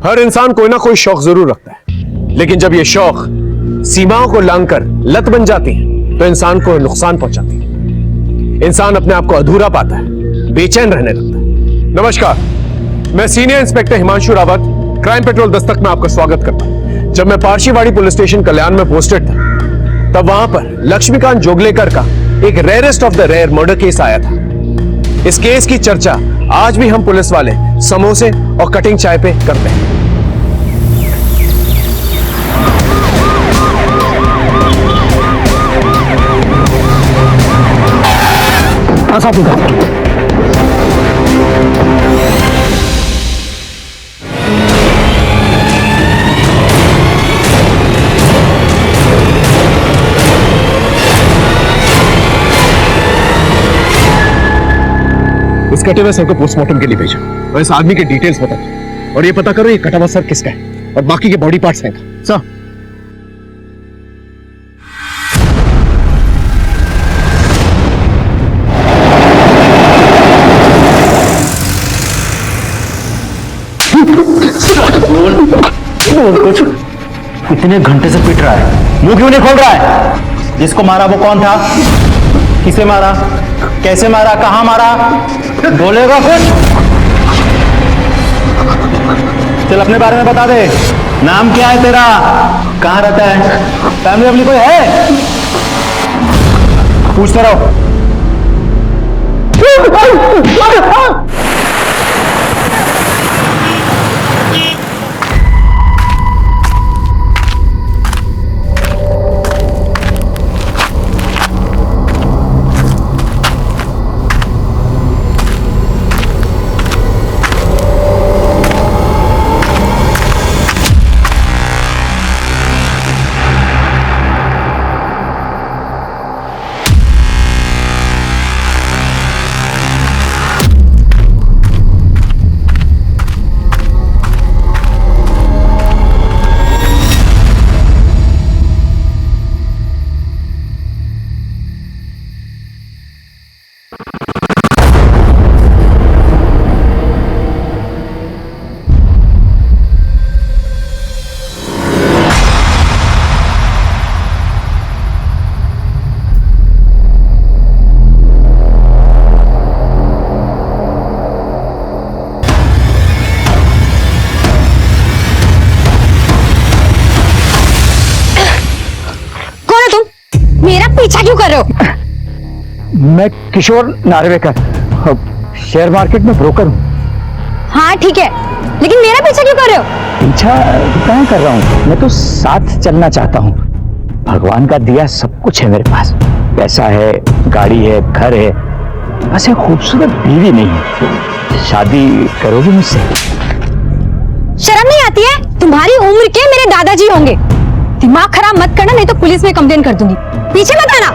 हर इंसान कोई ना कोई शौक जरूर रखता है, लेकिन जब ये शौक सीमाओं को लांघकर लत बन जाती है तो इंसान को नुकसान पहुंचाती है। इंसान अपने आप को अधूरा पाता है, बेचैन रहने लगता है। नमस्कार, मैं senior inspector Himanshu Rawat, crime petrol Dastak में आपका स्वागत करता हूं। जब मैं पारशीवाड़ी पुलिस स्टेशन कल्याण में पोस्टेड था, तब वहां पर लक्ष्मीकांत जोगलेकर का एक rarest of the rare murder case आया था। इस केस की चर्चा आज भी हम पुलिस वाले समोसे और कटिंग चाय पे करते हैं। इस कटे हुए सर को पोस्टमार्टम के लिए भेजा और इस आदमी के डिटेल्स बता दो और ये पता करो ये कटा हुआ सर किसका है और बाकी के बॉडी पार्ट्स हैं सर। इतने घंटे से पिट रहा है, मुंह क्यों नहीं खोल रहा है? जिसको मारा वो कौन था? किसे मारा? कैसे मारा? कहां मारा? बोलेगा कुछ? चल अपने बारे में बता दे। नाम क्या है तेरा? कहां रहता है? फैमिली वैमिली कोई है? पूछते रहो। पीछा क्यों कर रहे हो? मैं किशोर नार्वेकर, शेयर मार्केट में ब्रोकर हूँ। हाँ ठीक है, लेकिन मेरा पीछा क्यों कर रहे हो? पीछा कहाँ कर रहा हूँ, मैं तो साथ चलना चाहता हूँ। भगवान का दिया सब कुछ है मेरे पास, पैसा है, गाड़ी है, घर है, बस एक खूबसूरत बीवी नहीं है। शादी करोगी मुझसे? शर्म नहीं आती है? तुम्हारी उम्र के मेरे दादाजी होंगे। दिमाग खराब मत करना, नहीं तो पुलिस में कंप्लेन कर दूंगी। पीछे मत आना।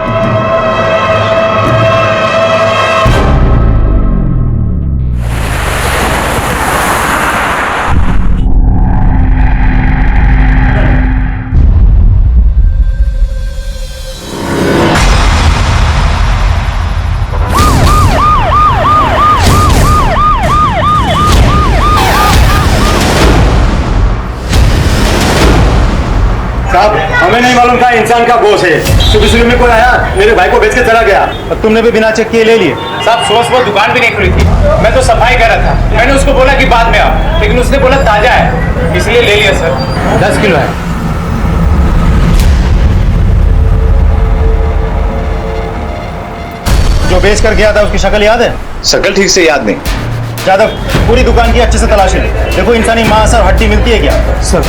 साहब, हमें नहीं मालूम था इंसान का बोझ है। सुबह में कोई आया, मेरे भाई को बेच के चला गया और तुमने भी बिना चेक किए ले लिए। साहब सुबह दुकान भी नहीं खुली थी, मैं तो सफाई कर रहा था। मैंने उसको बोला कि बाद में आओ, लेकिन उसने बोला ताजा है, इसलिए ले लिया सर। 10 किलो है। जो बेच कर गया था उसकी शक्ल याद है? शक्ल ठीक से याद नहीं। जादव, पूरी दुकान की अच्छे से तलाशी देखो, इंसानी मांस और हड्डी मिलती है क्या? सर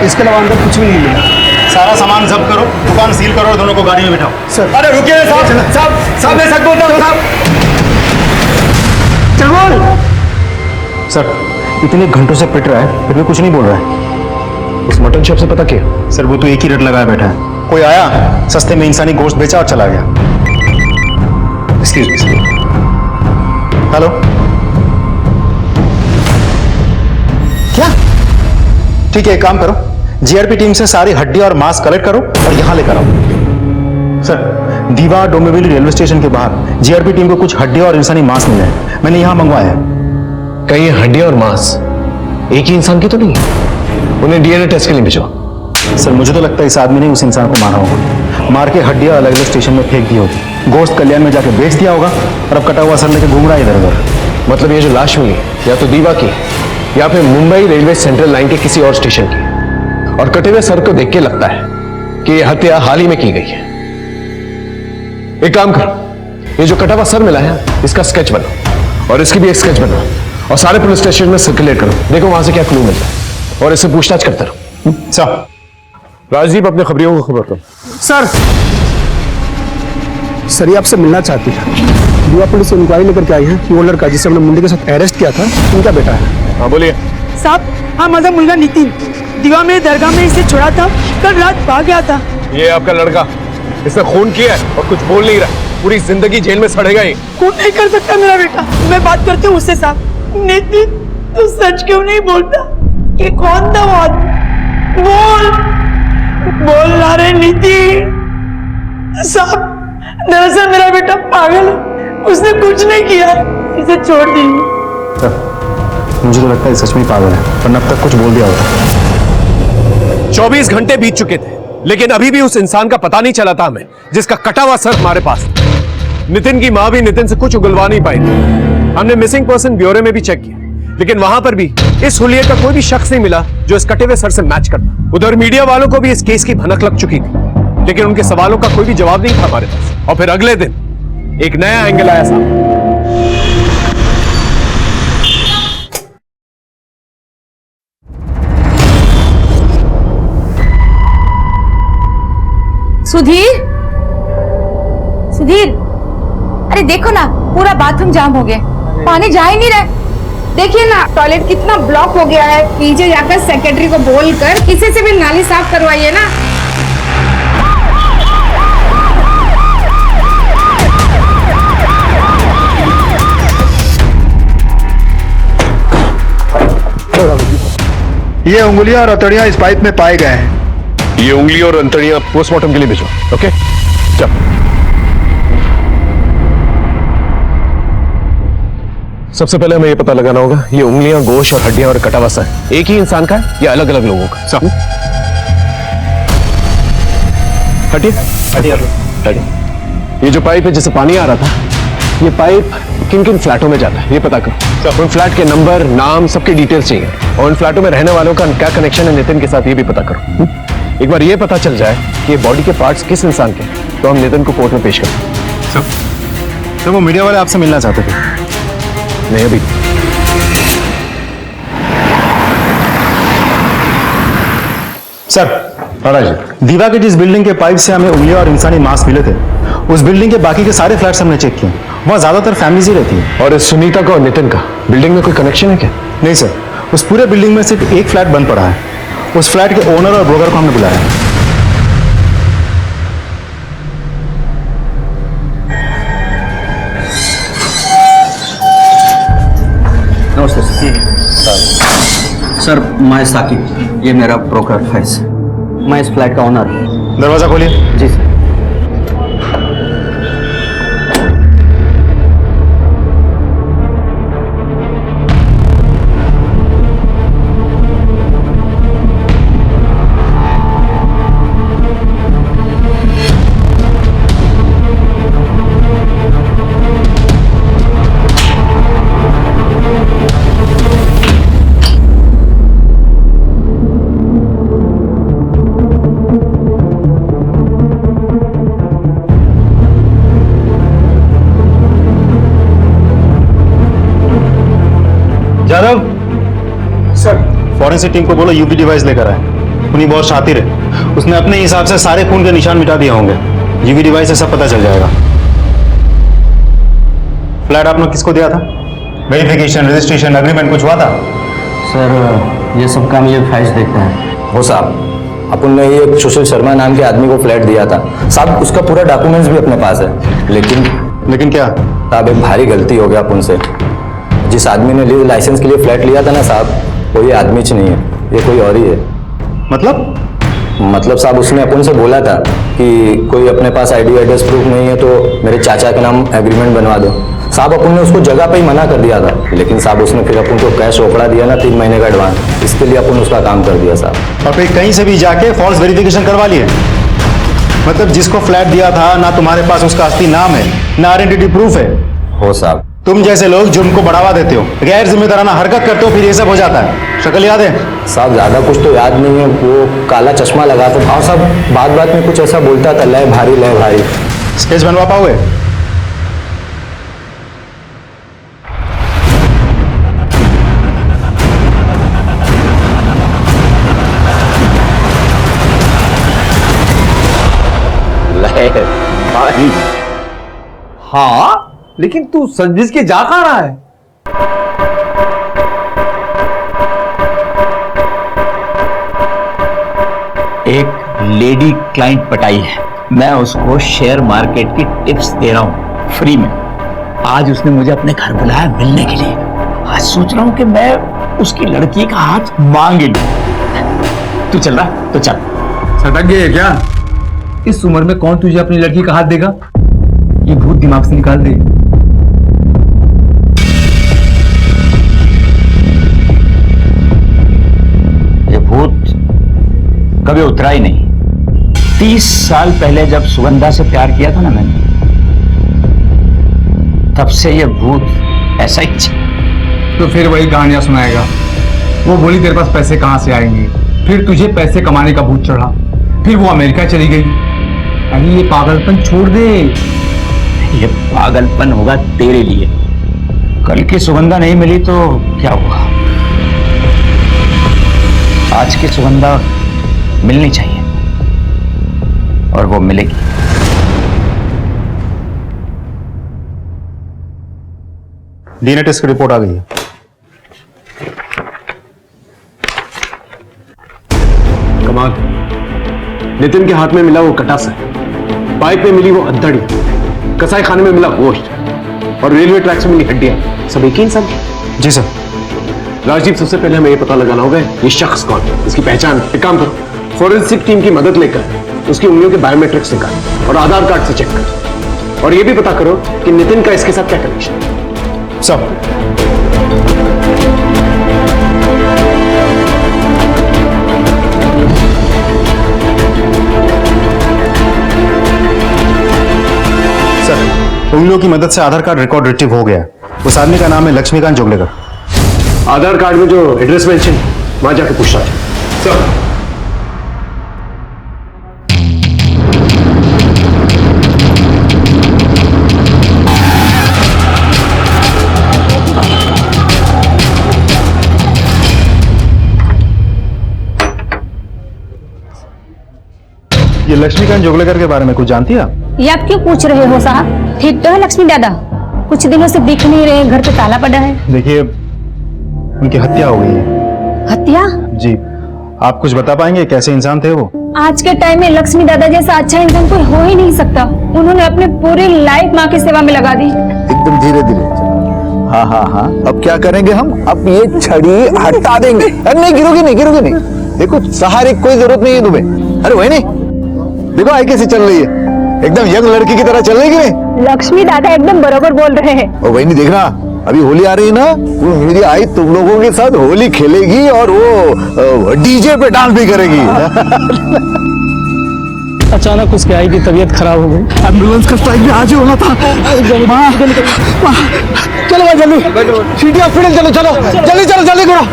इसके अलावा अंदर कुछ भी नहीं है। सारा सामान जब्त करो, दुकान सील करो और दोनों को गाड़ी में बिठाओ। सर। अरे रुकिए साहब, साहब मैं सच बोलता हूँ साहब। सर, इतने घंटों से पिट रहा है फिर भी कुछ नहीं बोल रहा है। उस मटन शॉप से पता किया? सर वो तो एक ही रेट लगाया बैठा है। कोई आया, सस्ते में इंसानी गोश्त बेचा और चला गया। Excuse me. हेलो, ठीक है, एक काम करो, जीआरपी टीम से सारी हड्डी और मांस कलेक्ट करो और यहाँ लेकर आओ। सर, दीवा डोंबिवली रेलवे स्टेशन के बाहर जीआरपी टीम को कुछ हड्डी और इंसानी मांस मिले हैं, मैंने यहाँ मंगवाया है। कहीं ये हड्डी और मांस एक ही इंसान की तो नहीं है? उन्हें डीएनए टेस्ट के लिए भेजो। सर, मुझे तो लगता है इस आदमी ने उस इंसान को मारा होगा, मार के हड्डियां अलग अलग स्टेशन में फेंक दी होगी, गोश्त कल्याण में जाके बेच दिया होगा और अब कटा हुआ सर लेके घूम रहा है इधर उधर। मतलब ये जो लाश मिली या तो दीवा की या फिर मुंबई रेलवे सेंट्रल लाइन के किसी और स्टेशन की, और कटे हुए सर को देख के लगता है कि यह हत्या हाल ही में की गई है। एक काम करो, ये जो कटा हुआ सर मिला है इसका स्केच बनाओ और इसकी भी एक स्केच बनाओ और सारे पुलिस स्टेशन में सर्कुलेट करो, देखो वहां से क्या क्लू मिलता है और इससे पूछताछ करते रहो। सर, राजदीप अपने खबरियों को खबर करो। सर, ये आपसे मिलना चाहती है। दीवा पुलिस इंक्वायरी लेकर के आई है कि वो लड़का जिसे हमने मुंडे के साथ अरेस्ट किया था उनका बेटा है। हाँ बोलिए। साहब, हाँ माझा मुलगा नितिन दीवा में दरगाह में इसे छोड़ा था, कल रात भाग गया था। ये आपका लड़का, इसने खून किया है और कुछ बोल नहीं रहा, पूरी जिंदगी जेल में सड़ेगा ही। खून नहीं कर सकता मेरा बेटा, मैं बात करती हूँ उससे। साहब, नितिन तू सच क्यों नहीं बोलता? ये कौन था वो आदमी? बोल रहा रे नितिन। साहब, दरअसल मेरा बेटा पागल है, उसने कुछ नहीं किया, इसे छोड़ दीजिए। सर, मुझे तो लगता है सच में पागल है, वरना अब तक कुछ बोल दिया होता। 24 घंटे बीत चुके थे लेकिन अभी भी उस इंसान का पता नहीं चला था हमें, जिसका कटा हुआ सर हमारे पास। नितिन की मां भी नितिन से कुछ उगलवा नहीं पाई थी। हमने मिसिंग पर्सन ब्यूरो में भी चेक किया लेकिन वहां पर भी इस हुलिये का कोई भी शख्स नहीं मिला जो इस कटे हुए सर से मैच करता। उधर मीडिया वालों को भी इस केस की भनक लग चुकी थी लेकिन उनके सवालों का कोई भी जवाब नहीं था हमारे पास। और फिर अगले दिन एक नया एंगल आया सामने। सुधीर, सुधीर, अरे देखो ना, पूरा बाथरूम जाम हो गया, पानी जा ही नहीं रहा। देखिए ना, टॉयलेट कितना ब्लॉक हो गया है। पीछे जाकर सेक्रेटरी को बोलकर किसी से भी नाली साफ करवाइए ना। ये उंगलियां और हथौड़ियां इस पाइप में पाए गए हैं। ये उंगली और अंतड़ियां पोस्टमार्टम के लिए भेजो। ओके, चल। सबसे पहले हमें ये पता लगाना होगा ये उंगलियां, गोश्त और हड्डियां और कटा हुआ सर एक ही इंसान का है या अलग अलग लोगों का? सब हटिए। ये जो पाइप है जिससे पानी आ रहा था, ये पाइप किन किन फ्लैटों में जाता है ये पता करो। उन फ्लैट के नंबर, नाम, सबकी डिटेल्स चाहिए और उन फ्लैटों में रहने वालों का क्या कनेक्शन है नितिन के साथ ये भी पता करो। एक बार ये पता चल जाए कि ये बॉडी के पार्ट्स किस इंसान के, तो हम नितिन को कोर्ट में पेश करें। तो वो मीडिया वाले आपसे मिलना चाहते थे? नहीं अभी। सर, दीवा के जिस बिल्डिंग के पाइप से हमें उंगलियां और इंसानी मांस मिले थे, उस बिल्डिंग के बाकी के सारे फ्लैट्स हमने चेक किए, वहां ज्यादातर फैमिलीज ही रहती है। और इस सुनीता का और नितिन का बिल्डिंग में कोई कनेक्शन है क्या? नहीं सर, उस पूरे बिल्डिंग में सिर्फ एक फ्लैट बंद पड़ा है। उस फ्लैट के ओनर और ब्रोकर को हमने बुलाया है। नमस्ते सर, मैं साकिब, ये मेरा ब्रोकर फैज, मैं इस फ्लैट का ओनर हूँ। दरवाजा खोलिए। जी sir. Yadav sir, forensic team को बोलो यूवी डिवाइस लेकर आए। उन्हीं बहुत शातिर है, उसने अपने हिसाब से सारे खून के निशान मिटा दिए होंगे। यूवी डिवाइस से सब पता चल जाएगा। फ्लैट आपने किसको दिया था? वेरिफिकेशन, रजिस्ट्रेशन, एग्रीमेंट कुछ हुआ था? सर, ये सब काम ये फैज देखते हैं। हो साहब, अपन ने ये सुशील शर्मा नाम के आदमी को फ्लैट दिया था साहब, उसका पूरा डॉक्यूमेंट्स भी अपने पास है। लेकिन क्या साहब, एक भारी गलती हो गया अपन से। जिस आदमी ने लाइसेंस के लिए फ्लैट लिया था ना साहब, वो ये आदमी नहीं है, ये कोई और ही है। मतलब साहब उसने अपन से बोला था कि कोई अपने पास आईडी एड्रेस प्रूफ नहीं है तो मेरे चाचा के नाम एग्रीमेंट बनवा दो। साहब अपन ने उसको जगह पे ही मना कर दिया था, लेकिन साहब उसने फिर अपन को कैश ओपड़ा दिया ना 3 महीने का एडवांस, इसके लिए अपन उसका काम कर दिया साहब। और फिर कहीं से भी जाके फॉल्स वेरिफिकेशन करवा लिए। मतलब जिसको फ्लैट दिया था ना तुम्हारे पास उसका असली नाम है ना आइडेंटिटी प्रूफ है। हो साहब। तुम जैसे लोग जुर्म को बढ़ावा देते हो, गैर जिम्मेदाराना हरकत करते हो, फिर ये सब हो जाता है। शक्ल याद है? साहब ज्यादा कुछ तो याद नहीं है, वो काला चश्मा लगा था और साहब बात बात में कुछ ऐसा बोलता था, लय भारी लय भारी। स्केच बनवा पाओगे? लय भारी। हाँ, लेकिन तू संजिश के जा कहाँ रहा है? एक लेडी क्लाइंट पटाई है, मैं उसको शेयर मार्केट की टिप्स दे रहा हूं फ्री में। आज उसने मुझे अपने घर बुलाया मिलने के लिए। आज सोच रहा हूं कि मैं उसकी लड़की का हाथ मांग लूं। तू चल रहा तो चल। सटक गए क्या? इस उम्र में कौन तुझे अपनी लड़की का हाथ देगा? ये भूत दिमाग से निकाल दे। ये भूत कभी उतरा ही नहीं। 30 साल पहले जब सुगंधा से प्यार किया था ना मैंने, तब से ये भूत ऐसा ही तो फिर वही कहानियां सुनाएगा। वो बोली तेरे पास पैसे कहां से आएंगे, फिर तुझे पैसे कमाने का भूत चढ़ा, फिर वो अमेरिका चली गई। अरे ये पागलपन छोड़ दे। ये पागलपन होगा तेरे लिए। कल की सुगंधा नहीं मिली तो क्या हुआ? आज की सुगंधा मिलनी चाहिए और वो मिलेगी। डीएनए टेस्ट की रिपोर्ट आ गई है। कमाल, नितिन के हाथ में मिला वो कटासा, पाइप में मिली वो अद्धड़ी, कसाई खाने में मिला गोश्त और रेलवे ट्रैक से मिली हड्डियां, सब एक ही इंसान की। जी सर। राजीव, सबसे पहले हमें ये पता लगाना होगा ये शख्स कौन है, इसकी पहचान। एक काम करो, फोरेंसिक टीम की मदद लेकर उसकी उंगलियों के बायोमेट्रिक्स निकाल और आधार कार्ड से चेक कर, और ये भी पता करो कि नितिन का इसके साथ क्या कनेक्शन है। सब। सर, उंगलियों की मदद से आधार कार्ड रिकॉर्ड रिट्रीव हो गया। उस आदमी का नाम है लक्ष्मीकांत जोगलेकर। आधार कार्ड में जो एड्रेस मेंशन वहां जाके पूछना चाहिए। सर, ये लक्ष्मीकांत जोगलेकर के बारे में कुछ जानती है आप? ये आप क्यों पूछ रहे हो साहब? ठीक तो है लक्ष्मी दादा? कुछ दिनों से दिख नहीं रहे, घर पे ताला पड़ा है। देखिए, उनकी हत्या हो गई है। हत्या? जी। आप कुछ बता पाएंगे कैसे इंसान थे वो? आज के टाइम में लक्ष्मी दादा जैसा अच्छा इंसान कोई हो ही नहीं सकता। उन्होंने अपनी पूरी लाइफ माँ की सेवा में लगा दी। एकदम धीरे धीरे। हाँ हाँ हाँ, अब क्या करेंगे हम? अब ये छड़ी हटा देंगे। अरे नहीं, गिरोगी नहीं, गिरोगी नहीं। देखो, सहारे की कोई जरूरत नहीं है तुम्हें। अरे वही नहीं, देखो आई कैसे चल रही है, एकदम यंग लड़की की तरह चल रही है कि नहीं? लक्ष्मी दादा एकदम बराबर बोल रहे हैं। और वही नहीं, देखना अभी होली आ रही है ना, वो मेरी आई तुम लोगों के साथ होली खेलेगी और वो डीजे पे डांस भी करेगी। अचानक उसके आई की तबीयत खराब हो गई। एम्बुलेंस का स्ट्राइक भी आज ही होना था। चलो भाई जल्दी, सिटी हॉस्पिटल चलो, चलो जल्दी, चलो जल्दी करो।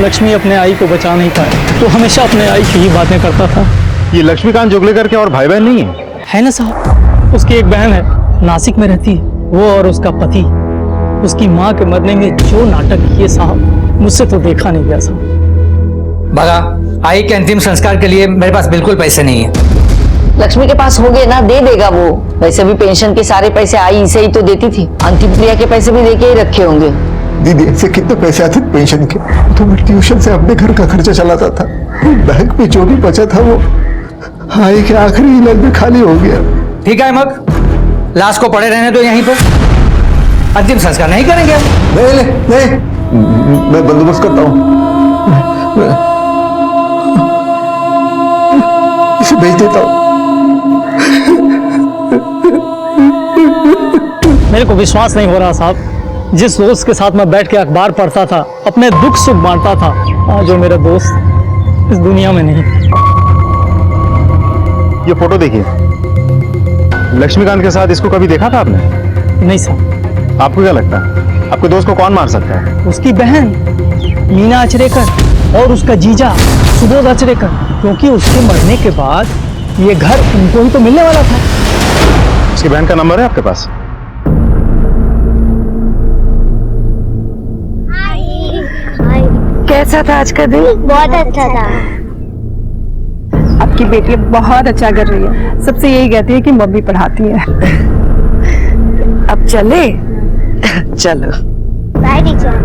लक्ष्मी अपने आई को बचा नहीं पाए तो हमेशा अपने आई की ही बातें करता था। ये लक्ष्मीकांत जोगलेकर के और भाई बहन नहीं है ना साहब? उसकी एक बहन है, नासिक में रहती है। वो और उसका पति उसकी माँ के मरने में जो नाटक किए साहब, मुझसे तो देखा नहीं गया साहब। बगा, आई के अंतिम संस्कार के लिए मेरे पास बिल्कुल पैसे नहीं है। लक्ष्मी के पास होंगे ना, दे देगा वो। वैसे भी पेंशन के सारे पैसे आई इसे ही तो देती थी, अंतिम क्रिया के पैसे भी देके ही रखे होंगे। दीदी, ऐसे कितने पैसे आते पेंशन के? तो मैं ट्यूशन से अपने घर का खर्चा चलाता था। बैंक में जो भी बचा था वो आई के आखिरी इलाज में खाली हो गया। ठीक है मग, लाश को पड़े रहने दो यहीं पर, अंतिम संस्कार नहीं करेंगे। नहीं, मैं बंदोबस्त करता हूँ। भेज देता हूँ। मेरे को विश्वास नहीं हो रहा साहब, जिस दोस्त के साथ मैं बैठ के अखबार पढ़ता था, अपने दुख सुख बांटता था, आज जो मेरा दोस्त इस दुनिया में नहीं। ये फोटो देखिए, लक्ष्मीकांत के साथ इसको कभी देखा था आपने? नहीं साहब। आपको क्या लगता है आपके दोस्त को कौन मार सकता है? उसकी बहन मीना अचरेकर और उसका जीजा सुबोध अचरेकर, क्योंकि उसके मरने के बाद ये घर उनको ही तो मिलने वाला था। उसकी बहन का नंबर है आपके पास? कैसा था आज का दिन? बहुत अच्छा था। आपकी बेटी बहुत अच्छा कर रही है, सबसे यही कहती है कि मम्मी पढ़ाती है। अब चले? चलो। Bye teacher.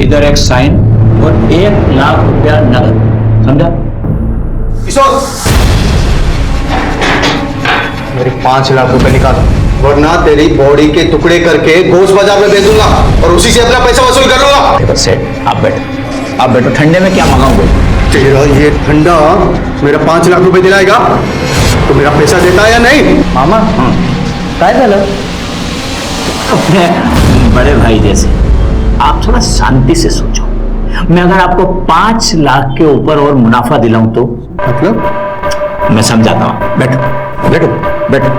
इधर एक साइन और 1 लाख रुपया नगद, समझा? किशोर, मेरे 5 लाख रुपए निकालो, वरना तेरी बॉडी के टुकड़े करके गोश्त बाजार में बेच दूंगा और उसी से अपना पैसा वसूल कर लूंगा। देखो सेठ, आप बैठो, ठंडे में क्या मंगाओगे? तेरा ये ठंडा मेरा 5 लाख रुपए दिलाएगा तो मेरा पैसा देता है या नहीं? मामा काय झालं? अपने बड़े भाई जैसे आप थोड़ा शांति से सोचो। मैं अगर आपको 5 लाख के ऊपर और मुनाफा दिलाऊं तो? मतलब? मैं समझाता हूं, बैठो बैठो बैठो।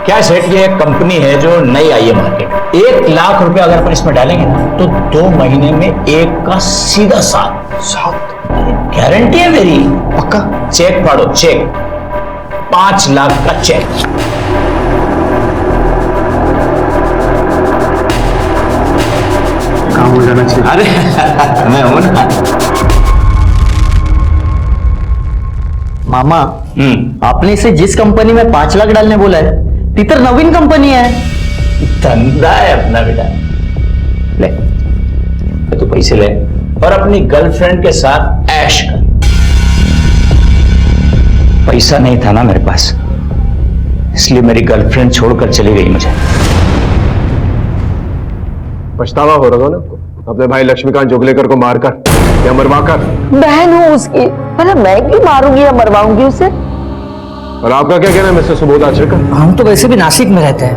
क्या सेठ, ये एक कंपनी है जो नई आई है मार्केट। 1 लाख रुपए अगर अपन इसमें डालेंगे ना तो 2 महीने में 1 का सीधा 7 गारंटी है मेरी। पक्का? चेक फाड़ो, चेक 5 लाख का चेक। काम हो जाना चाहिए। अरे मैं हूं ना मामा। आपने इसे जिस कंपनी में 5 लाख डालने बोला है, तीतर नवीन कंपनी है। धंधा है अपना बेटा। ले तू पैसे ले और अपनी गर्लफ्रेंड के साथ ऐश कर। पैसा नहीं था ना मेरे पास, इसलिए मेरी गर्लफ्रेंड छोड़कर चली गई मुझे। पछतावा हो रहा हो ना आपको अपने भाई लक्ष्मीकांत जोगलेकर को मारकर या मरवाकर? बहन हूँ उसकी, पर मैं क्यों मारूंगी या मरवाऊंगी उसे? और आपका क्या कहना है मिस्टर सुबोध आचरेकर? हम तो वैसे भी नासिक में रहते हैं,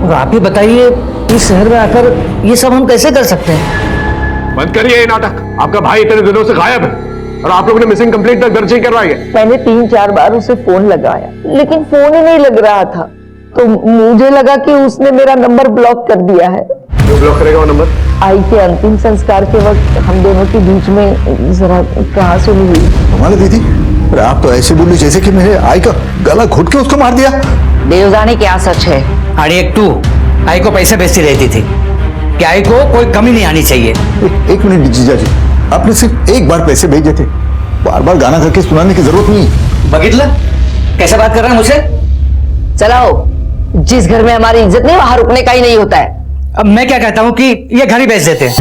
और आप ही बताइए इस शहर में आकर ये सब हम कैसे कर सकते हैं? बंद करिए ये नाटक। आपका भाई इतने दिनों से गायब है और आप लोगों ने मिसिंग कंप्लेंट तक दर्ज नहीं करवाई है। मैंने 3-4 बार उसे फोन लगाया, लेकिन फोन ही नहीं लग रहा था, तो मुझे लगा कि उसने मेरा नंबर ब्लॉक कर दिया है। जो ब्लॉक करेगा वो नंबर? आई के अंतिम संस्कार के वक्त हम दोनों के बीच में जरा कहाँ सुनी हुई। हमारे दीदी, अरे आप तो ऐसे बोली जैसे कि मेरे आई का गला घुट के उसको मार दिया। देव जाने क्या सच है। अरे एक तू आई को पैसे बेचती रहती थी, क्या आई को कोई कमी नहीं आनी चाहिए। एक मिनट जीजा जी, आपने सिर्फ एक बार पैसे भेजे थे, बार बार गाना करके सुनाने की जरूरत नहीं। बगितला कैसे बात कर रहा है मुझसे? चलाओ, जिस घर में हमारी इज्जत नहीं वहां रुकने का ही नहीं होता है। अब मैं क्या कहता हूँ कि ये घर ही बेच देते हैं।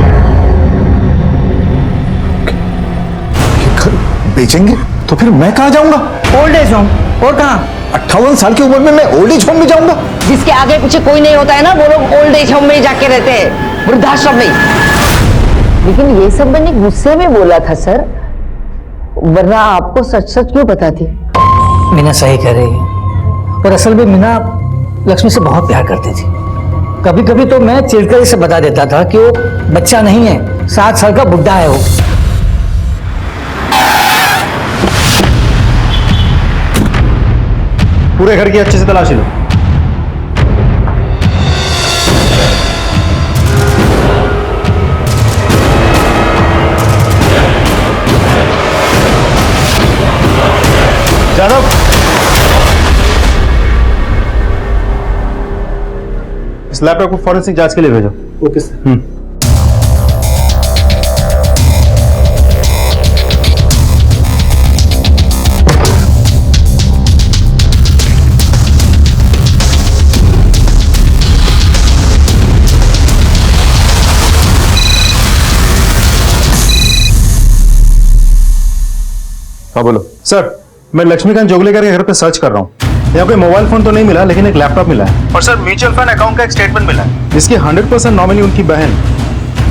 घर बेचेंगे तो फिर मैं कहाँ जाऊंगा? Old age home. और कहाँ? 58 साल की उम्र में मैं ओल्ड एज होम में जाऊंगा? जिसके आगे पीछे कोई नहीं होता है ना, वो लोग ओल्ड एज होम में जाके रहते हैं, वृद्धाश्रम में। लेकिन ये सब मैंने गुस्से में बोला था सर, वरना आपको सच सच क्यों बताती? मीना सही कह रही है, और असल में मीना लक्ष्मी से बहुत प्यार करती थी। कभी कभी तो मैं चिढ़कर इसे बता देता था कि वो बच्चा नहीं है, 7 साल का बुढ़ा है वो। पूरे घर की अच्छे से तलाशी लो। जादव, इस लैपटॉप को फॉरेंसिक जांच के लिए भेजो। Okay sir. हाँ बोलो सर, मैं लक्ष्मीकांत जोगलेकर के घर पे सर्च कर रहा हूँ। यहाँ पे मोबाइल फोन तो नहीं मिला, लेकिन एक लैपटॉप मिला है। और सर म्यूचुअल फंड अकाउंट का एक स्टेटमेंट मिला है, जिसकी 100% नॉमिनी उनकी बहन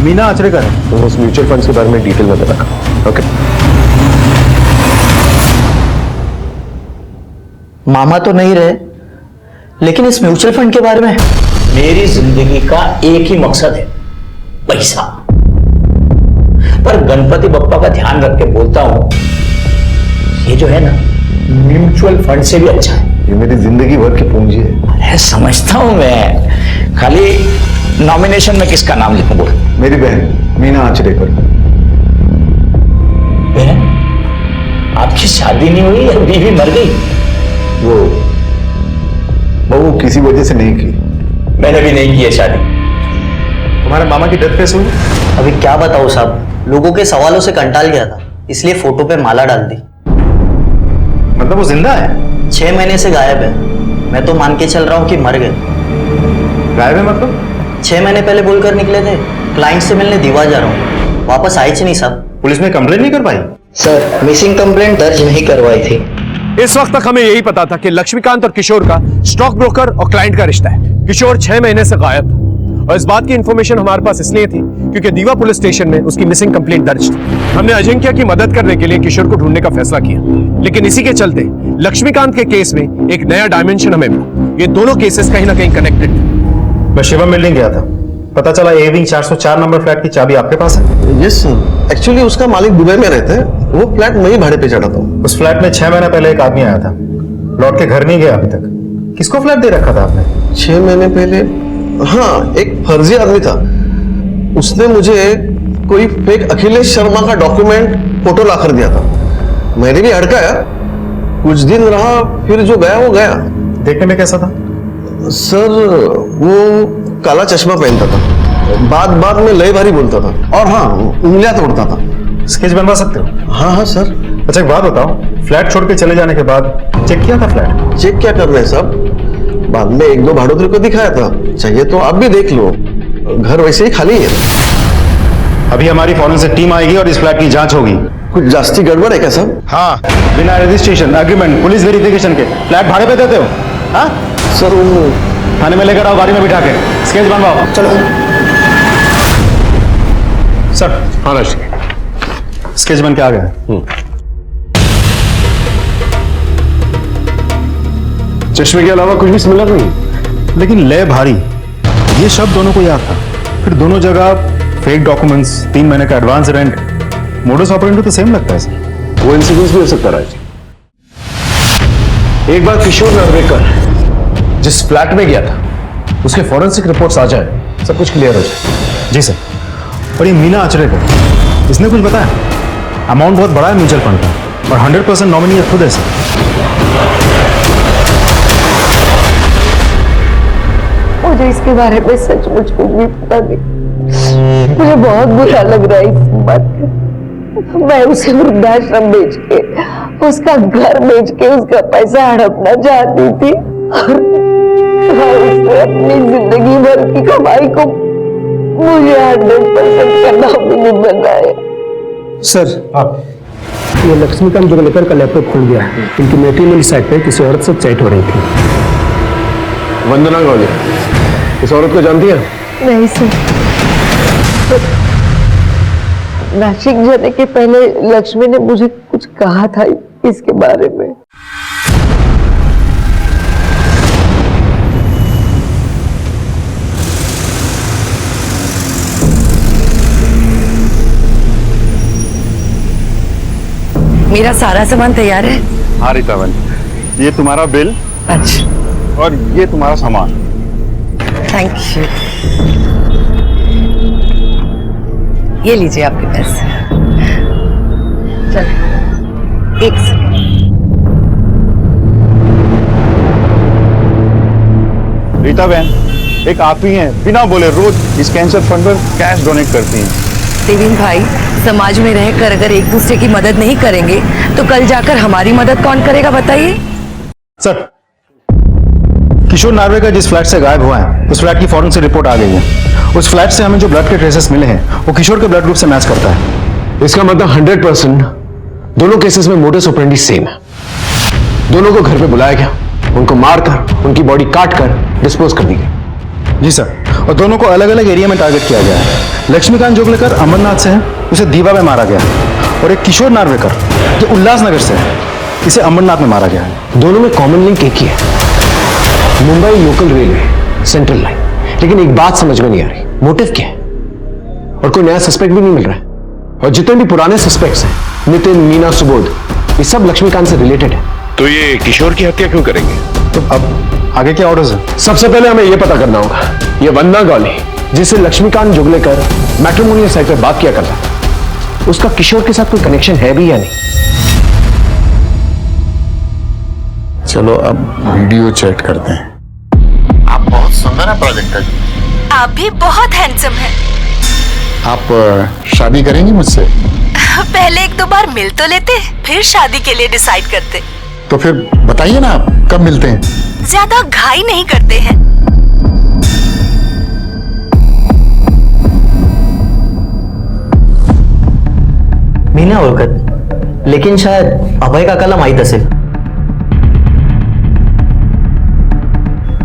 मीना आचरेकर है। तो उस म्यूचुअल फंड्स के बारे में डिटेल में बता। ओके। मामा तो नहीं रहे, लेकिन इस म्यूचुअल फंड के बारे में मेरी जिंदगी का एक ही मकसद है, पैसा। पर गणपति बप्पा का ध्यान रख के बोलता हूं, ये जो है ना म्यूचुअल फंड से भी अच्छा है। ये मेरी जिंदगी भर की पूंजी है। अरे समझता हूं मैं, खाली नॉमिनेशन में किसका नाम लिखूं बोल। मेरी बहन मीना आचरेकर। बहन, आपकी शादी नहीं हुई या बीवी मर गई? वो किसी वजह से नहीं की। मैंने भी नहीं की है शादी। तुम्हारे मामा की डेथ कैसे हुई? अभी क्या बताओ साहब, लोगों के सवालों से कंटाल गया था, इसलिए फोटो पे माला डाल दी। मतलब वो जिंदा है? 6 महीने से गायब है। मैं तो मान के चल रहा हूँ कि मर गए। गायब है मतलब? 6 महीने पहले बोलकर निकले थे क्लाइंट से मिलने दीवा जा रहा हूँ, वापस आई नहीं साहब। पुलिस में कंप्लेंट नहीं कर पाई? सर, मिसिंग कंप्लेंट दर्ज नहीं करवाई थी। इस वक्त तक हमें यही पता था कि लक्ष्मीकांत और किशोर का स्टॉक ब्रोकर और क्लाइंट का रिश्ता है। किशोर 6 महीने से गायब था और इस बात की इंफॉर्मेशन हमारे पास इसलिए थी क्योंकि दीवा पुलिस स्टेशन में उसकी मिसिंग कंप्लेंट दर्ज थी। हमने अजिंक्य की मदद करने के लिए किशोर को ढूंढने का फैसला किया, लेकिन इसी के चलते लक्ष्मीकांत के केस में एक नया डायमेंशन हमें मिला। ये दोनों केसेस कहीं ना कहीं कनेक्टेड थे। मैं शिवम बिल्डिंग गया था, पता चला ए विंग 404 नंबर फ्लैट की चाबी आपके पास है? यस सर, एक्चुअली उसका मालिक दुबई में रहता है, वो फ्लैट मैं ही भाड़े पे चढ़ाता हूँ। उस फ्लैट में 6 महीने पहले एक आदमी आया था, लौट के घर नहीं गया अभी तक। किसको फ्लैट दे रखा था आपने? 6 महीने पहले, हाँ, एक फर्जी आदमी था। उसने मुझे कोई फेक अखिलेश शर्मा का डॉक्यूमेंट फोटो ला कर दिया था। मैंने भी हड़काया, कुछ दिन रहा, फिर जो गया वो गया। देखने में कैसा था? सर, वो काला चश्मा पहनता था, बात में लय भारी बोलता था, और हाँ, उंगलियां तोड़ता था। स्केच बनवा सकते हो? हाँ सर। अच्छा एक बात बताओ, फ्लैट छोड़ के चले जाने के बाद चेक किया था फ्लैट? चेक क्या कर रहे हैं साहब, बाद में 1-2 भाड़ोत्री को दिखाया था, चाहिए तो आप भी देख लो, घर वैसे ही खाली है। अभी हमारी फॉरेंसिक टीम आएगी और इस फ्लैट की जांच होगी। कुछ जास्ती गड़बड़ है क्या साहब? हाँ, बिना रजिस्ट्रेशन, एग्रीमेंट, पुलिस वेरिफिकेशन के फ्लैट भाड़े पे देते हो? हाँ सर, वो थाने में लेकर आओ, गाड़ी में बिठा के स्केच बनवाओ। चलो सर। हाँ राज, स्केच बन के आ गया। चश्मे के अलावा कुछ भी सिमिलर नहीं, लेकिन लय भारी, ये शब्द दोनों को याद था। फिर दोनों जगह फेक डॉक्यूमेंट्स, 3 महीने का एडवांस रेंट, मोडस ऑपरेंडी तो सेम लगता है सर। वो इंसिडेंस भी हो सकता है राज। एक बार किशोर नार्वेकर जिस फ्लैट में गया था, उसके फॉरेंसिक रिपोर्ट्स आ जाए, सब कुछ क्लियर हो जाए। जी सर। और ये मीना आचरेकर, इसने कुछ बताया? अमाउंट बहुत बड़ा है म्यूचुअल फंड का, और 100% नॉमिनी खुद है सर। मुझे इसके बारे में सचमुच कुछ भी पता नहीं। मुझे बहुत बुरा लग रहा है इस बात का। मैं उसे वृद्धाश्रम बेच के, उसका घर बेच के उसका पैसा हड़पना चाहती थी, और उसने अपनी जिंदगी भर की कमाई को मुझे 100% का नॉमिनी बनाया। सर, आप ये लक्ष्मीकांत जोगलेकर का लैपटॉप खुल गया है। इनकी मैट्रिमोनी साइट पे किसी औरत से चैट हो रही थी। वंदना गौली, इस औरत को जानती है? नहीं सर, नासिक जाने के पहले लक्ष्मी ने मुझे कुछ कहा था इसके बारे में। मेरा सारा सामान तैयार है। हाँ रीतावन, ये तुम्हारा बिल। अच्छा। और ये तुम्हारा सामान। Thank you. ये लीजिए आपके पैसे। चलो, एक सेकंड। रीता बहन, एक आप ही हैं, बिना बोले रोज इस कैंसर फंड पर कैश डोनेट करती हैं। देवीन भाई, समाज में रहकर अगर एक दूसरे की मदद नहीं करेंगे तो कल जाकर हमारी मदद कौन करेगा बताइए? सर, किशोर नार्वेकर जिस फ्लैट से गायब हुआ है, उस फ्लैट की फॉरेंसिक रिपोर्ट आ गई है। उस फ्लैट से हमें जो ब्लड के ट्रेसेस मिले हैं, वो किशोर के ब्लड ग्रुप से मैच करता है। इसका मतलब 100% दोनों केसेस में मोडस ऑपरेंडी सेम है। दोनों को घर पे बुलाया गया, उनको मारकर, उनकी बॉडी काट कर डिस्पोज कर दी गई। जी सर, और दोनों को अलग अलग एरिया में टारगेट किया गया है। लक्ष्मीकांत जोगलेकर अमरनाथ से है, उसे दीवा में मारा गया। और एक किशोर नार्वेकर जो उल्लासनगर से है, इसे अमरनाथ में मारा गया है। दोनों में कॉमन लिंक एक ही है, Mumbai local railway central line. लेकिन एक बात समझ में नहीं आ रही, मोटिव क्या है? और कोई नया सस्पेक्ट भी नहीं मिल रहा है। और जितने भी पुराने सस्पेक्ट्स हैं, नितिन, मीना, सुबोध, ये सब लक्ष्मीकांत से रिलेटेड है। तो ये किशोर की हत्या क्यों करेंगे? तो अब आगे क्या ऑर्डर्स है? सबसे पहले हमें यह पता करना होगा, ये वंदना गौली जिसे लक्ष्मीकांत जोगलेकर मैट्रिमोनियल साइट पर बात किया करता था, उसका किशोर के साथ कोई कनेक्शन है भी या नहीं? चलो अब वीडियो चैट करते हैं। आप बहुत सुंदर है प्राजक्ता जी। आप भी बहुत हैंडसम हैं। आप शादी करेंगी मुझसे? पहले एक दो बार मिल तो लेते, फिर शादी के लिए डिसाइड करते। तो फिर बताइए ना, आप कब मिलते हैं? ज्यादा घाई नहीं करते हैं। मी नाही ओळखत, लेकिन शायद अभय काकाला माहित असेल।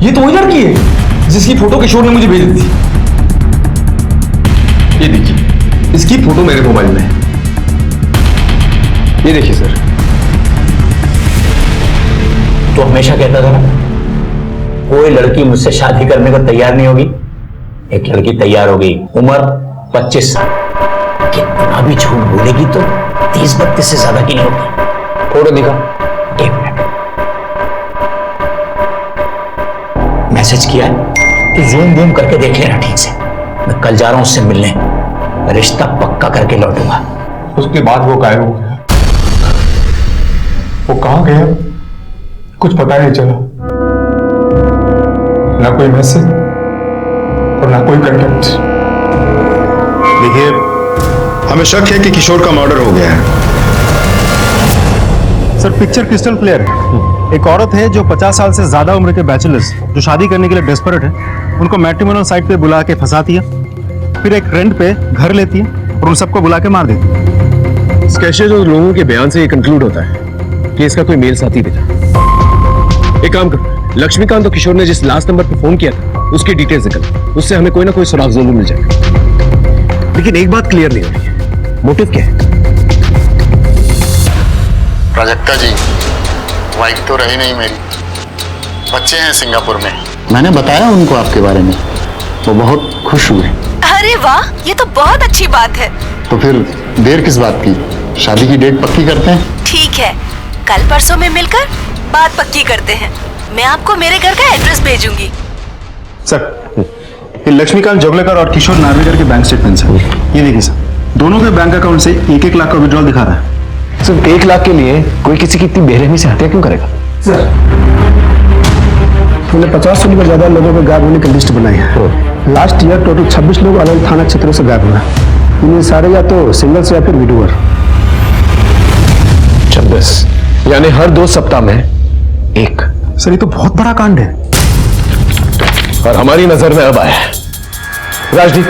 ये तो वही लड़की है जिसकी फोटो किशोर ने मुझे भेजी थी। ये देखिए, इसकी फोटो मेरे मोबाइल में है। ये देखिए सर। तो हमेशा कहता था ना, कोई लड़की मुझसे शादी करने को तैयार नहीं होगी। एक लड़की तैयार हो गई, उम्र 25 साल। कितना भी झूठ बोलेगी तो 30-32 से ज्यादा की नहीं होगी। फोटो दिखा। एक मिनट, मैसेज किया है कि जूम बूम करके देख लेना ठीक से। मैं कल जा रहा हूं उससे मिलने, रिश्ता पक्का करके लौटूंगा। उसके बाद वो गायब हो गया। वो कहां गया कुछ पता नहीं चला, ना कोई मैसेज और ना कोई कंटेक्ट। देखिए, हमें शक है कि किशोर का मर्डर हो गया है। सर, पिक्चर क्रिस्टल क्लियर है। एक औरत है जो 50 साल से ज्यादा उम्र के बैचलर्स जो शादी करने के लिए डेस्परेट है, उनको मैट्रिमोनियल साइट पे बुला के फंसाती है, फिर एक रेंट पे घर लेती है और उन सबको बुला के मार देती है। स्केचेस और लोगों के बयान से ये कंक्लूड होता है कि इसका कोई मेल साथी भी था। एक काम करो, लक्ष्मीकांत और किशोर ने जिस लास्ट नंबर पर फोन किया था उसकी डिटेल्स निकल, उससे हमें कोई ना कोई सुराग जरूर मिल जाएगा। लेकिन एक बात क्लियर नहीं हो रही है, मोटिव क्या है? प्राजक्ता जी, वाइफ तो रही नहीं मेरी, बच्चे हैं सिंगापुर में। मैंने बताया उनको आपके बारे में, वो बहुत खुश हुए। अरे वाह, ये तो बहुत अच्छी बात है। तो फिर देर किस बात की, शादी की डेट पक्की करते हैं। ठीक है, कल परसों में मिलकर बात पक्की करते हैं। मैं आपको मेरे घर का एड्रेस भेजूंगी। सर, ये लक्ष्मीकांत जोगलेकर और किशोर नार्वेकर के बैंक स्टेटमेंट्स हैं। ये देखिए सर, दोनों के बैंक अकाउंट से 1-1 लाख का विड्रॉल दिखा रहा है। सिर्फ 1 लाख के लिए कोई किसी की इतनी बेरहमी से हत्या क्यों करेगा? सर, हमने 50 से ज्यादा लोगों के गायब होने की लिस्ट बनाई है। लास्ट ईयर टोटल 26 लोग अलग थाना क्षेत्रों से गायब हुए। इनमें सारे या तो सिंगल्स या फिर विडोअर। 26 यानी हर 2 सप्ताह में एक। सर, ये तो बहुत बड़ा कांड है और हमारी नजर में अब आया है। राजदीप,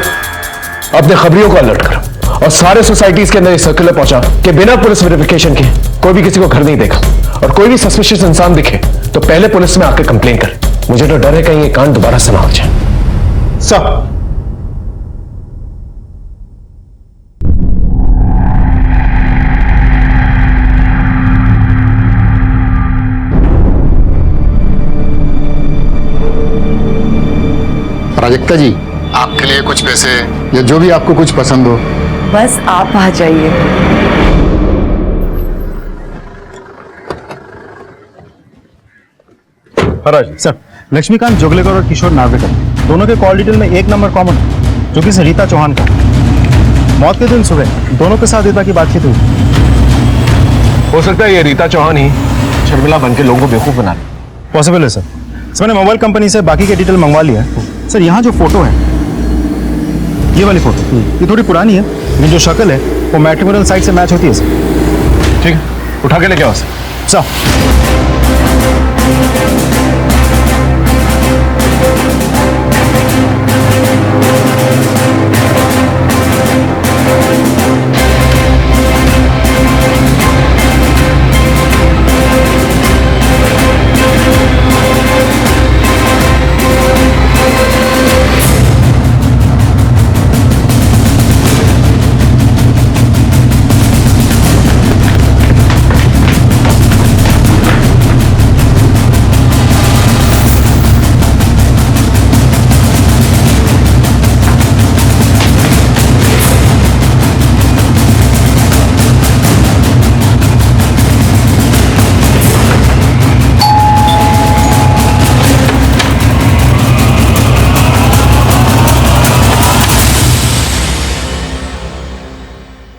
अपने खबरियों को अलर्ट करो और सारे सोसाइटीज के अंदर ये सर्कुलर पहुंचा कि बिना पुलिस वेरिफिकेशन के कोई भी किसी को घर नहीं देखा, और कोई भी सस्पिशियस इंसान दिखे तो पहले पुलिस में आकर कंप्लेन कर। मुझे तो डर है कहीं ये कांड दोबारा से ना हो जाए। सर, प्राजक्ता जी, आपके लिए कुछ पैसे या जो भी आपको कुछ पसंद हो। बस आप आ जाइए। सर, लक्ष्मीकांत जोगलेकर और किशोर नार्वेकर दोनों के कॉल डिटेल में एक नंबर कॉमन है, जो कि रीता चौहान का। मौत के दिन सुबह दोनों के साथ रीता की बातचीत हुई। हो सकता है ये रीता चौहान ही शर्मिला बन के लोगों को बेवकूफ बना रही। पॉसिबल है सर। मैंने मोबाइल कंपनी से बाकी के डिटेल मंगवा लिया है। सर, यहाँ जो फोटो है, ये वाली फोटो, ये थोड़ी पुरानी है, लेकिन जो शक्ल है वो मैट्रिमोनियल साइट से मैच होती है सर। ठीक है, उठा के लेके आओ सर।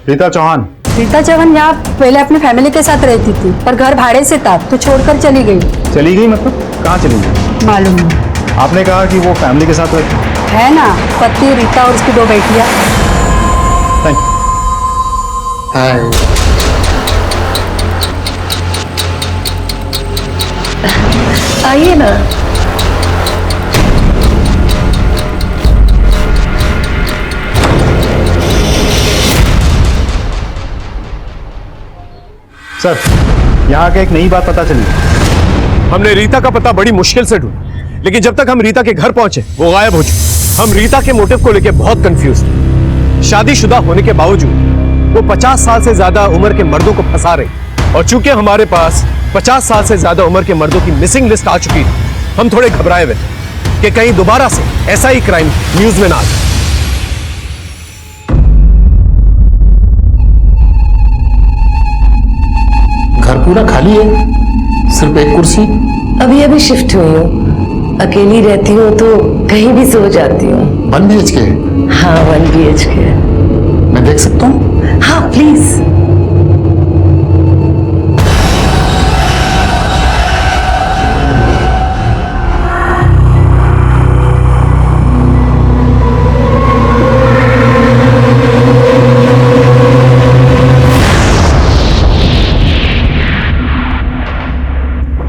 रीता चौहान। रीता चौहान यहाँ पहले अपनी फैमिली के साथ रहती थी, पर घर भाड़े से था तो छोड़कर चली गई। चली गई मतलब कहाँ चली गई? मालूम नहीं। आपने कहा कि वो फैमिली के साथ रहती है ना, पति रीता और उसकी 2 बेटियां। Thank you. आइए ना। सर, यहाँ के एक नई बात पता चली। हमने रीता का पता बड़ी मुश्किल से ढूंढा, लेकिन जब तक हम रीता के घर पहुंचे वो गायब हो चुकी। हम रीता के मोटिव को लेकर बहुत कंफ्यूज थे। शादीशुदा होने के बावजूद वो 50 साल से ज्यादा उम्र के मर्दों को फंसा रही, और चूंकि हमारे पास 50 साल से ज्यादा उम्र के मर्दों की मिसिंग लिस्ट आ चुकी थी, हम थोड़े घबराए हुए थे कि कहीं दोबारा से ऐसा ही क्राइम न्यूज में ना आ जाए। घर पूरा खाली है, सिर्फ एक कुर्सी। अभी अभी शिफ्ट हुई हूँ, अकेली रहती हूँ तो कहीं भी सो जाती हूँ। 1 BHK? हाँ 1 BHK। मैं देख सकता हूँ? हाँ प्लीज।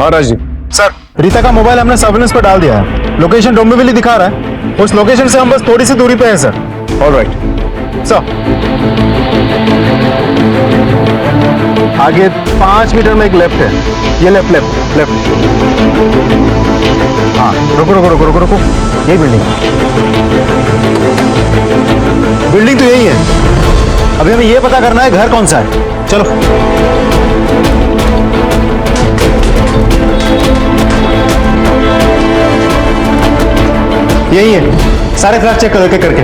हाँ राजीव। सर, रीता का मोबाइल हमने सर्विलेंस पर डाल दिया है। लोकेशन डोंबिवली दिखा रहा है। उस लोकेशन से हम बस थोड़ी सी दूरी पे हैं सर। ऑलराइट सर, आगे 5 मीटर में एक लेफ्ट है। ये लेफ्ट लेफ्ट लेफ्ट। हाँ, रुको रुको रुको रुको रुको, यही बिल्डिंग। बिल्डिंग तो यही है। अभी हमें ये पता करना है घर कौन सा है। चलो। यही है, सारे फ्लैट चेक करो एक एक करके।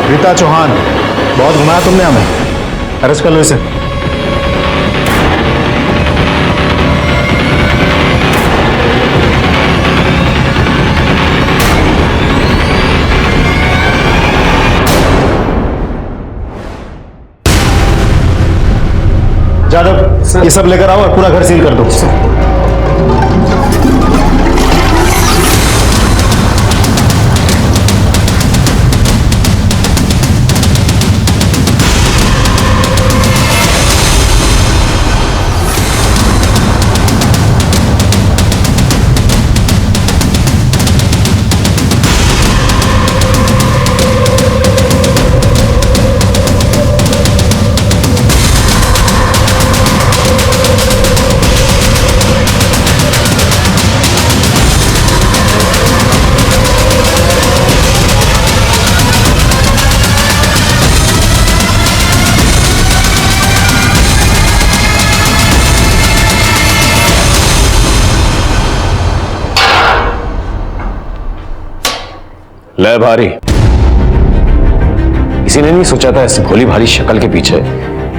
रीता चौहान, बहुत घुमाया तुमने हमें। अरेस्ट कर लो इसे। जादव, ये सब लेकर आओ और पूरा घर सील कर दो। ले भारी, किसी ने नहीं सोचा था ऐसी भोली भारी शक्ल के पीछे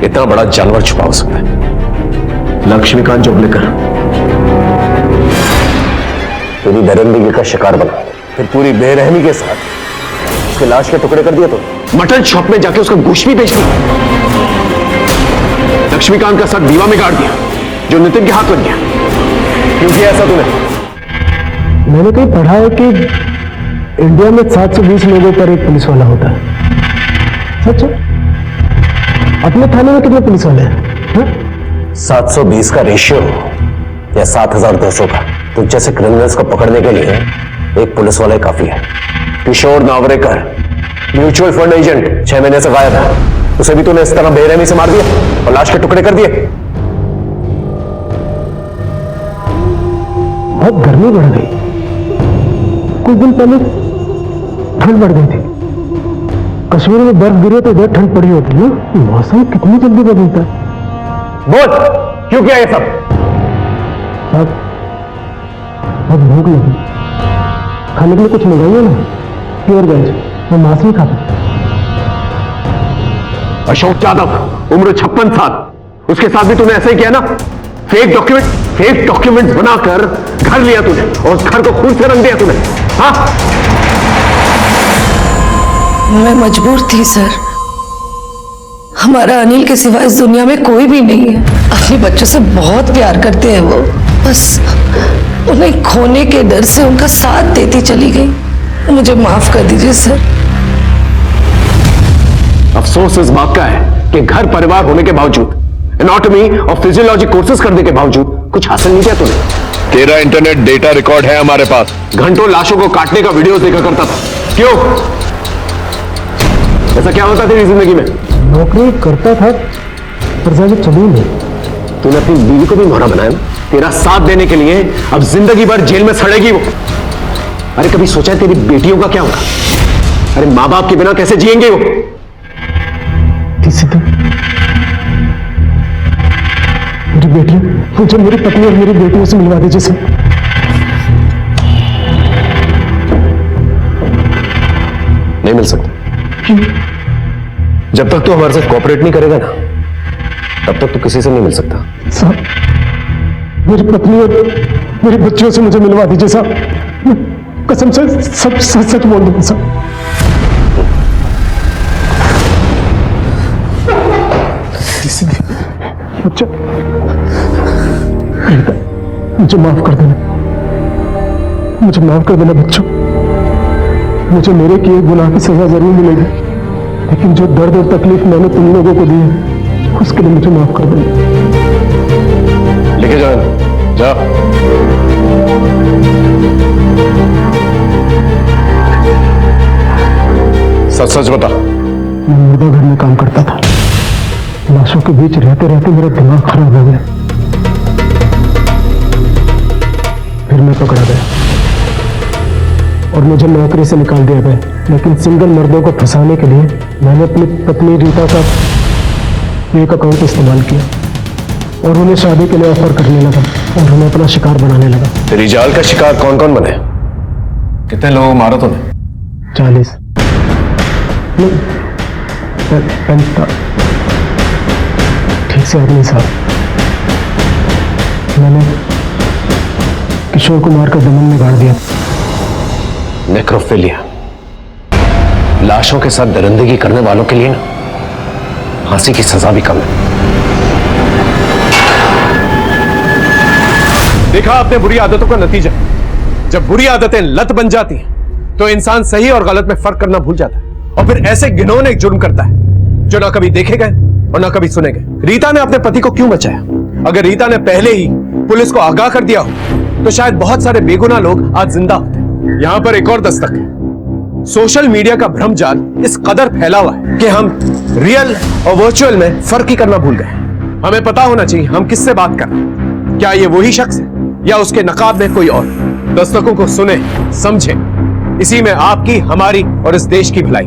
इतना बड़ा जानवर छुपा हो सकता है। लक्ष्मीकांत जोगलेकर तेरी दरिंदगी का शिकार बना, फिर पूरी बेरहमी के साथ उसके लाश के टुकड़े कर दिए। तो मटन शॉप में जाके उसका गोश्त भी बेच दिया। लक्ष्मीकांत का सर दीवा में गाड़ दिया जो नितिन के हाथ लग गया। क्यों किया ऐसा तूने? मैंने कहीं पढ़ा है कि इंडिया में 720 लोगों पर एक पुलिस वाला होता है। सच? अपने थाने में कितने पुलिस वाले हैं? 720 का रेशियो या 7200 का? तो जैसे क्रिमिनल्स को पकड़ने के लिए एक पुलिस वाला काफी है। किशोर नावरेकर, म्यूचुअल फंड एजेंट, 6 महीने से गायब है। उसे भी तूने इस तरह बेरहमी से मार दिया और लाश के टुकड़े कर दिए। बहुत गर्मी बढ़ गई। कुछ दिन पहले ठंड बढ़ गई थी। कश्मीर में बर्फ गिरे तो इधर ठंड पड़ी होती है। मौसम कितनी जल्दी बदलता है। बोल, क्यों किया ये सब? बहुत भूख लगी, खाने के लिए कुछ मंगाइए ना, प्योर वेज, मैं मांस नहीं खाता। अशोक यादव, उम्र 56 साल, उसके साथ भी तूने ऐसा ही किया ना? फेक डॉक्यूमेंट्स बनाकर घर लिया तूने और घर को खून से रंग दिया तूने। हाँ, मैं मजबूर थी सर। हमारा अनिल के सिवा इस दुनिया में कोई भी नहीं है। अपने बच्चों से बहुत प्यार करते हैं वो, बस उन्हें खोने के डर से उनका साथ देती चली गई। मुझे माफ कर दीजिए सर। अफसोस इस बात का है कि घर परिवार होने के बावजूद, एनाटॉमी और फिजियोलॉजी कोर्सेज करने के बावजूद कुछ हासिल नहीं किया तूने। तेरा इंटरनेट डेटा रिकॉर्ड है हमारे पास। घंटों लाशों को काटने का वीडियो देखा करता था। क्यों? ऐसा क्या होता तेरी जिंदगी में? नौकरी करता था पर ज्यादा चली नहीं। तूने अपनी बीवी को भी मोहरा बनाया ना, तेरा साथ देने के लिए। अब जिंदगी भर जेल में सड़ेगी वो। अरे कभी सोचा है तेरी बेटियों का क्या होगा? अरे माँ बाप के बिना कैसे जिएंगे वो? किसी दिन मेरी बेटी, मुझे मेरी पत्नी और मेरी बेटियों से मिलवा दीजिए सर। नहीं मिल सकता। जब तक तू हमारे साथ कोऑपरेट नहीं करेगा ना, तब तक तू किसी से नहीं मिल सकता। साहब, मेरी पत्नी और मेरे बच्चों से मुझे मिलवा दीजिए साहब। कसम से सब सच सच बोल दूंगा साहब। अच्छा, मुझे माफ कर देना, मुझे माफ कर देना बच्चों। मुझे मेरे किए गुनाह की सजा जरूर मिलेगी, लेकिन जो दर्द और तकलीफ मैंने तुम लोगों को दी है, उसके लिए मुझे माफ कर देना। लेके जाओ, जाओ। सच सच बता। मैं मुर्दा घर में काम करता था। लाशों के बीच रहते रहते मेरा दिमाग खराब हो गया। फिर मैं पकड़ा गया और मुझे नौकरी से निकाल दिया गया। लेकिन सिंगल मर्दों को फंसाने के लिए मैंने अपनी पत्नी रीता का एक अकाउंट इस्तेमाल किया और उन्हें शादी के लिए ऑफर करने लगा और उन्हें अपना शिकार बनाने लगा। तेरी जाल का शिकार कौन कौन बने? कितने लोगों को मारा तूने? 40। ठीक से आदमी साहब, मैंने किशोर को मारकर जमीन में गाड़ दिया। नेक्रोफिलिया, लाशों के साथ दरिंदगी करने वालों के लिए ना फांसी की सजा भी कम है। देखा आपने बुरी आदतों का नतीजा। जब बुरी आदतें लत बन जाती हैं, तो इंसान सही और गलत में फर्क करना भूल जाता है और फिर ऐसे घिनौने एक जुर्म करता है जो ना कभी देखे गए और ना कभी सुने गए। रीता ने अपने पति को क्यों बचाया? अगर रीता ने पहले ही पुलिस को आगाह कर दिया हो तो शायद बहुत सारे बेगुनाह लोग आज जिंदा होते। यहां पर एक और दस्तक है। सोशल मीडिया का भ्रमजाल इस कदर फैला हुआ है कि हम रियल और वर्चुअल में फर्क ही करना भूल गए। हमें पता होना चाहिए हम किससे बात कर रहे हैं। क्या ये वही शख्स है या उसके नकाब में कोई और? दस्तकों को सुने, समझे, इसी में आपकी, हमारी और इस देश की भलाई।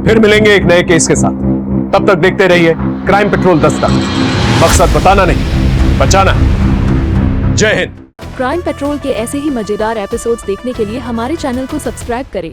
फिर मिलेंगे एक नए केस के साथ। तब तक देखते रहिए क्राइम पेट्रोल दस्तक। मकसद बताना नहीं, बचाना है। जय हिंद। क्राइम पेट्रोल के ऐसे ही मजेदार एपिसोड्स देखने के लिए हमारे चैनल को सब्सक्राइब करें